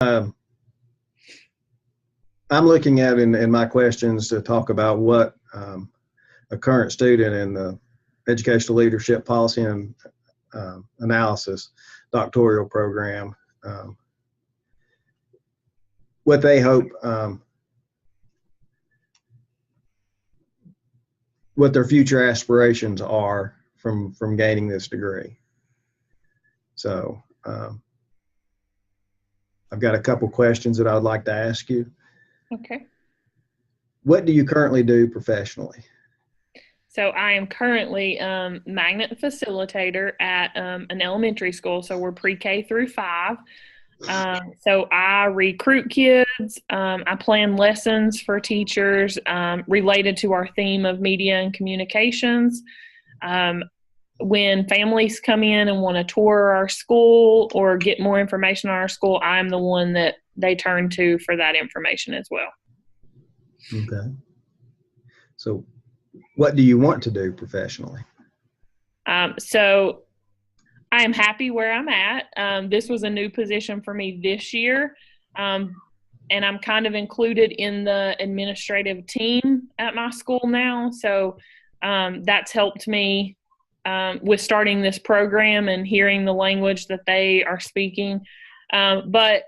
Um, I'm looking at in my questions to talk about what a current student in the educational leadership policy and analysis doctoral program, what they hope, what their future aspirations are from gaining this degree. So I've got a couple questions that I'd like to ask you. Okay. What do you currently do professionally? So I am currently magnet facilitator at an elementary school. So we're pre-K through 5. So I recruit kids. I plan lessons for teachers related to our theme of media and communications. When families come in and want to tour our school or get more information on our school, I'm the one that they turn to for that information as well. Okay. So what do you want to do professionally? So I am happy where I'm at. This was a new position for me this year, and I'm kind of included in the administrative team at my school now. So that's helped me with starting this program and hearing the language that they are speaking. But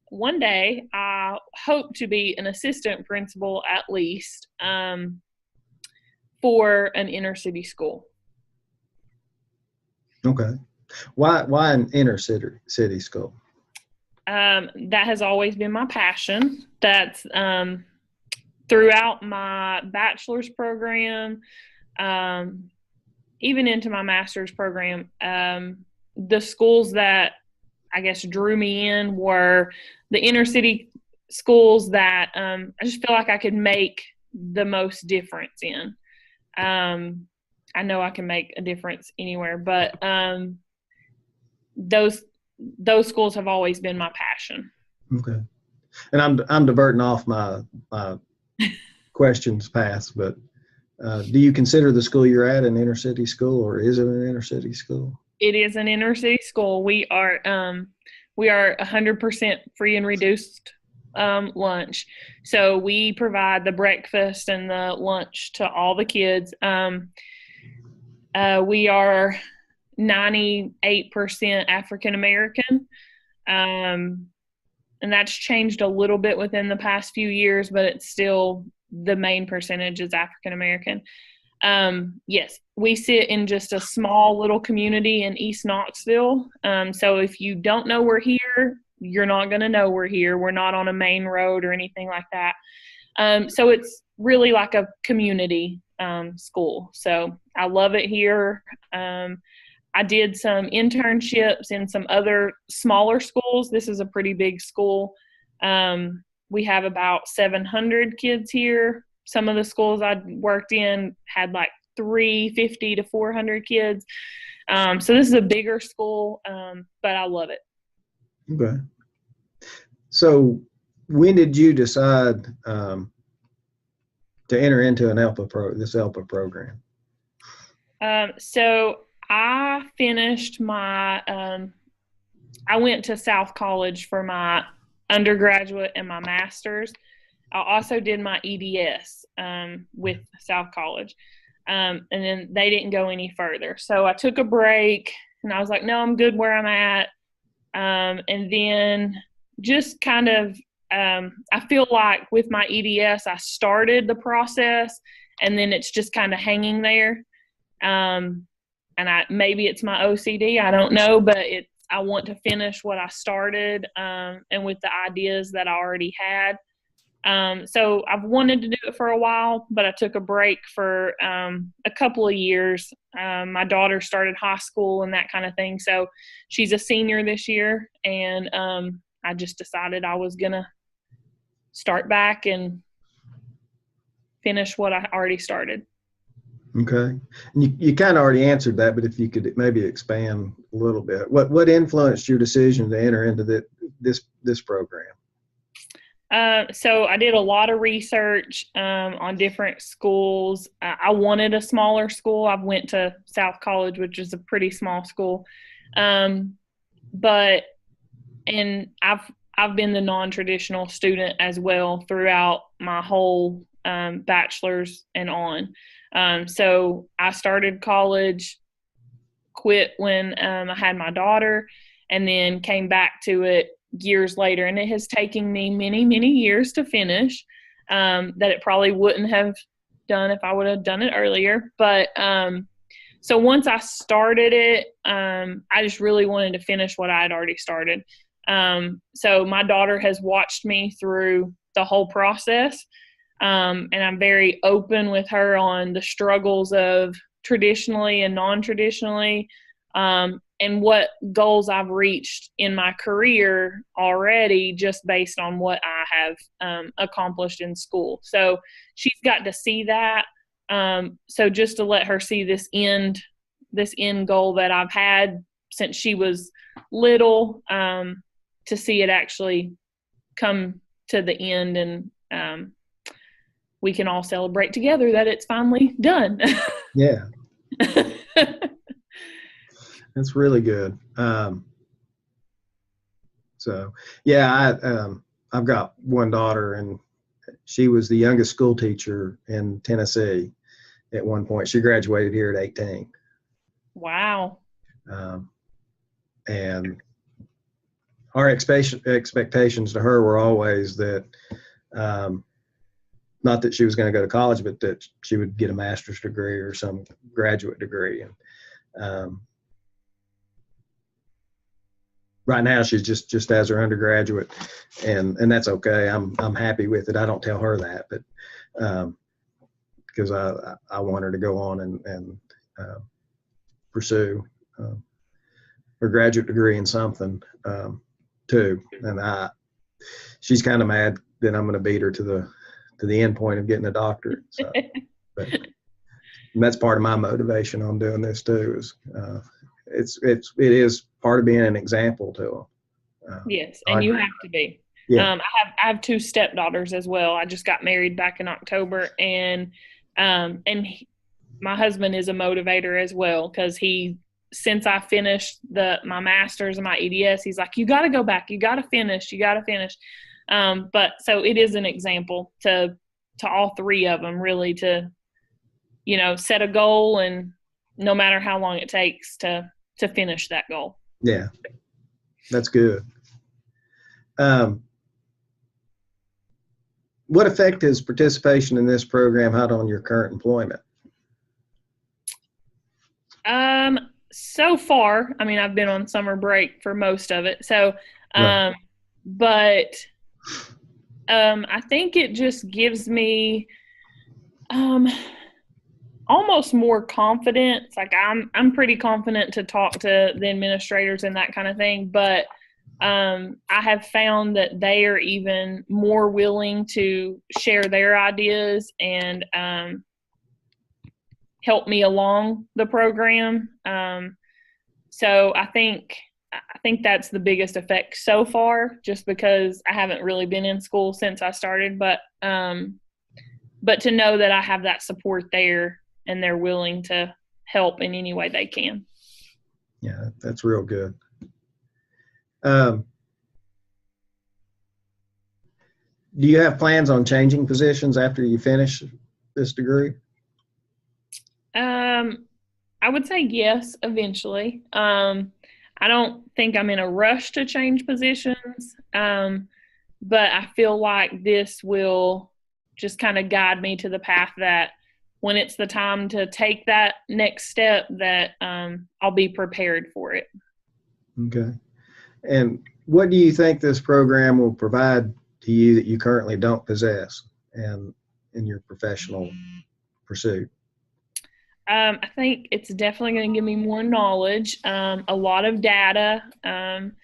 one day I hope to be an assistant principal at least for an inner city school. Okay. Why an inner city school? That has always been my passion. That's throughout my bachelor's program, even into my master's program. The schools that I guess drew me in were the inner city schools that I just feel like I could make the most difference in. I know I can make a difference anywhere, but those schools have always been my passion. Okay. And I'm diverting off my questions past, but do you consider the school you're at an inner city school, or is it an inner city school? It is an inner city school. We are 100% free and reduced lunch. So we provide the breakfast and the lunch to all the kids. We are 98% African American. And that's changed a little bit within the past few years, but it's still the main percentage is African American. Yes, we sit in just a small little community in East Knoxville. So if you don't know we're here, you're not going to know we're here. We're not on a main road or anything like that. So it's really like a community school. So I love it here. I did some internships in some other smaller schools. This is a pretty big school. We have about 700 kids here. Some of the schools I worked in had like 350 to 400 kids. So this is a bigger school, but I love it. Okay. So when did you decide to enter into this ELPA program? So I finished my, I went to South College for my undergraduate and my master's. I also did my EDS with South College, and then they didn't go any further. So I took a break, and I was like, no, I'm good where I'm at. And then just kind of, I feel like with my EDS, I started the process, and then it's just kind of hanging there. And maybe it's my OCD, I don't know, but I want to finish what I started, and with the ideas that I already had. So I've wanted to do it for a while, but I took a break for a couple of years. My daughter started high school and that kind of thing. So she's a senior this year, and I just decided I was going to start back and finish what I already started. Okay. And you kind of already answered that, but if you could maybe expand a little bit, what influenced your decision to enter into this program? So I did a lot of research on different schools. I wanted a smaller school. I went to South College, which is a pretty small school. And I've I've been the non-traditional student as well throughout my whole bachelor's and on. So I started college, quit when I had my daughter, and then came back to it years later. And it has taken me many, many years to finish, that it probably wouldn't have done if I would have done it earlier. But so once I started it, I just really wanted to finish what I had already started. So my daughter has watched me through the whole process, and I'm very open with her on the struggles of traditionally and non-traditionally, and what goals I've reached in my career already just based on what I have accomplished in school. So she's got to see that. So just to let her see this end goal that I've had since she was little, to see it actually come to the end, and we can all celebrate together that it's finally done. Yeah. That's really good. So yeah, I've got one daughter, and she was the youngest school teacher in Tennessee at one point. She graduated here at 18. Wow. And our expectations to her were always that, not that she was going to go to college, but that she would get a master's degree or some graduate degree. And right now she's just has her undergraduate, and that's okay. I'm happy with it. I don't tell her that, but because I want her to go on and pursue her graduate degree in something too. And she's kind of mad that I'm going to beat her to the end point of getting a doctorate. So, but that's part of my motivation on doing this too. Is it is part of being an example to them. Yes, and you have to be. Yeah. I have two stepdaughters as well. I just got married back in October, and my husband is a motivator as well, because since I finished my master's and my EDS, he's like, you got to go back, you got to finish. But so it is an example to all three of them, really, to set a goal, and no matter how long it takes to finish that goal. Yeah, that's good. What effect has participation in this program had on your current employment? So far, I mean, I've been on summer break for most of it. So, Right. But I think it just gives me almost more confidence. Like I'm pretty confident to talk to the administrators and that kind of thing, but I have found that they are even more willing to share their ideas and help me along the program. So I think that's the biggest effect so far, just because I haven't really been in school since I started, but to know that I have that support there and they're willing to help in any way they can. Yeah, that's real good. Do you have plans on changing positions after you finish this degree? I would say yes, eventually. I don't think I'm in a rush to change positions, but I feel like this will just kind of guide me to the path that when it's the time to take that next step, that I'll be prepared for it. Okay. And what do you think this program will provide to you that you currently don't possess and in your professional pursuit? I think it's definitely going to give me more knowledge, a lot of data. I'm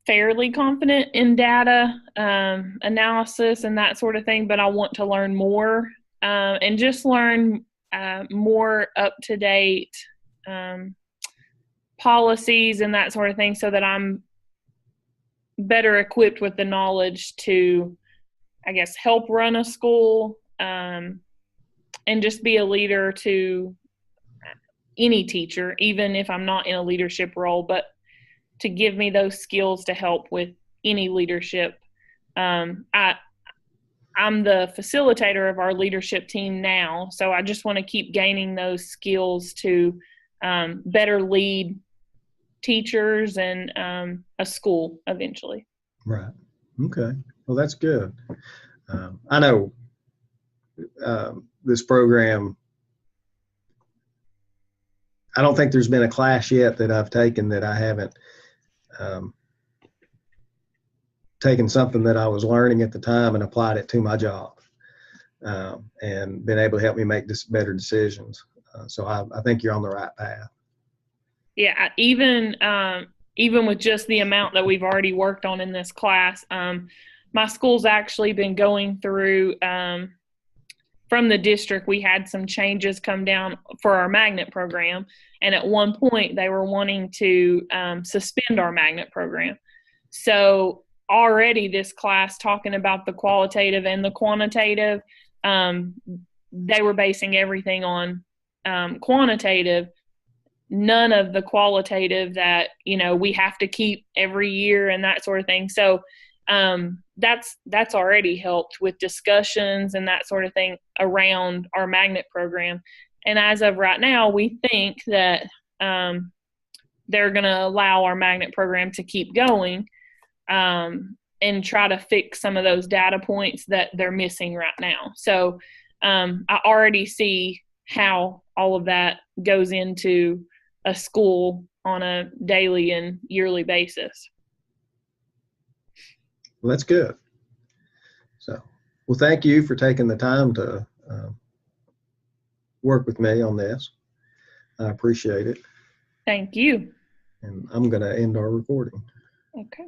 fairly confident in data analysis and that sort of thing, but I want to learn more and just learn more up-to-date policies and that sort of thing, so that I'm better equipped with the knowledge to, I guess, help run a school and just be a leader to any teacher, even if I'm not in a leadership role, but to give me those skills to help with any leadership. I'm the facilitator of our leadership team now, so I just want to keep gaining those skills to better lead teachers and a school eventually. Right. Okay. Well, that's good. I know this program, I don't think there's been a class yet that I've taken that I haven't taken something that I was learning at the time and applied it to my job, and been able to help me make better decisions. So I think you're on the right path. Yeah, even with just the amount that we've already worked on in this class, my school's actually been going through, from the district, we had some changes come down for our magnet program. And at one point, they were wanting to suspend our magnet program. So already this class, talking about the qualitative and the quantitative, they were basing everything on quantitative, none of the qualitative that, we have to keep every year and that sort of thing. So that's already helped with discussions and that sort of thing around our magnet program. And as of right now, we think that they're going to allow our magnet program to keep going and try to fix some of those data points that they're missing right now. So I already see how all of that goes into a school on a daily and yearly basis. Well, that's good. So, well, thank you for taking the time to work with me on this. I appreciate it. Thank you. And I'm going to end our recording. Okay.